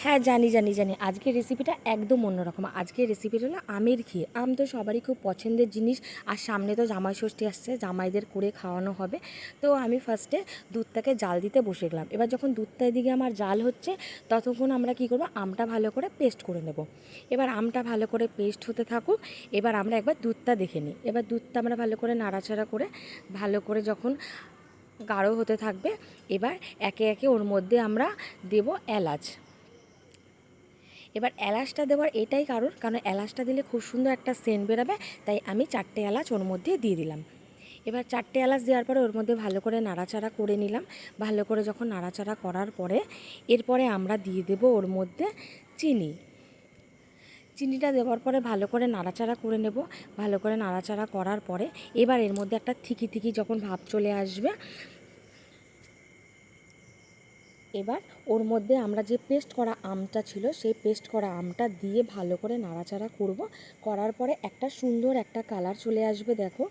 হ্যাঁ, জানি, জানি, জানি। আজকের রেসিপিটা একদম অন্যরকম। আজকের রেসিপিটা হলো আমের ক্ষীর। আম তো সবারই খুব পছন্দের জিনিস। আর সামনে তো জামাই ষষ্ঠী আসছে, জামাইদের করে খাওয়ানো হবে। তো আমি ফার্স্টে দুধটাকে জাল দিতে বসে গেলাম। এবার যখন দুধটা এদিকে আমার জাল হচ্ছে, ততক্ষণ আমরা কী করবো, আমটা ভালো করে পেস্ট করে নেব। এবার আমটা ভালো করে পেস্ট হতে থাকুক। এবার আমরা একবার দুধটা দেখে নিই। এবার দুধটা আমরা ভালো করে নাড়াচাড়া করে ভালো করে যখন গাঢ় হতে থাকবে, এবার একে একে ওর মধ্যে আমরা দেব এলাচ। এবার এলাচটা দেওয়ার এটাই কারণ এলাচটা দিলে খুব সুন্দর একটা সেন্ট বেরোবে, তাই আমি 4টে এলাচ ওর মধ্যে দিয়ে দিলাম। এবার 4টে এলাচ দেওয়ার পরে ওর মধ্যে ভালো করে নাড়াচাড়া করে নিলাম। ভালো করে যখন নাড়াচাড়া করার পরে এরপরে আমরা দিয়ে দেব ওর মধ্যে চিনি। চিনিটা দেওয়ার পরে ভালো করে নাড়াচাড়া করে নেব। ভালো করে নাড়াচাড়া করার পরে এবার এর মধ্যে একটা থিকি থিকি যখন ভাব চলে আসবে, এবার ওর মধ্যে আমরা যে পেস্ট করা আমটা ছিল সেই পেস্ট করা আমটা দিয়ে ভালো করে নাড়াচাড়া করব। করার পরে একটা সুন্দর একটা কালার চলে আসবে, দেখো।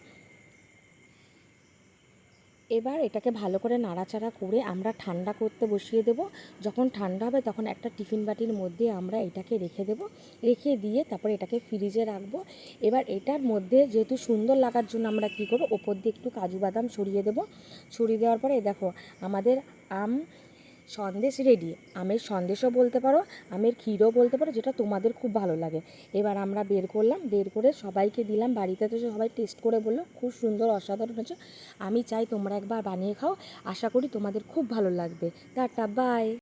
এবার এটাকে ভালো করে নাড়াচাড়া করে আমরা ঠান্ডা করতে বসিয়ে দেব। যখন ঠান্ডা হবে তখন একটা টিফিন বাটির মধ্যে আমরা এটাকে রেখে দেব। রেখে দিয়ে তারপরে এটাকে ফ্রিজে রাখবো। এবার এটার মধ্যে যেহেতু সুন্দর লাগার জন্য আমরা কী করব, ওপর দিয়ে একটু কাজু বাদাম ছড়িয়ে দেব। ছড়িয়ে দেওয়ার পরে দেখো আমাদের আম সন্দেশ রেডি। আমের সন্দেশও বলতে পারো, আমের ক্ষীরও বলতে পারো, যেটা তোমাদের খুব ভালো লাগে। এবার আমরা বের করলাম, বের করে সবাইকে দিলাম। বাড়িতে তো সবাই টেস্ট করে বললো খুব সুন্দর, অসাধারণ হয়েছে। আমি চাই তোমরা একবার বানিয়ে খাও। আশা করি তোমাদের খুব ভালো লাগবে। Tata, by.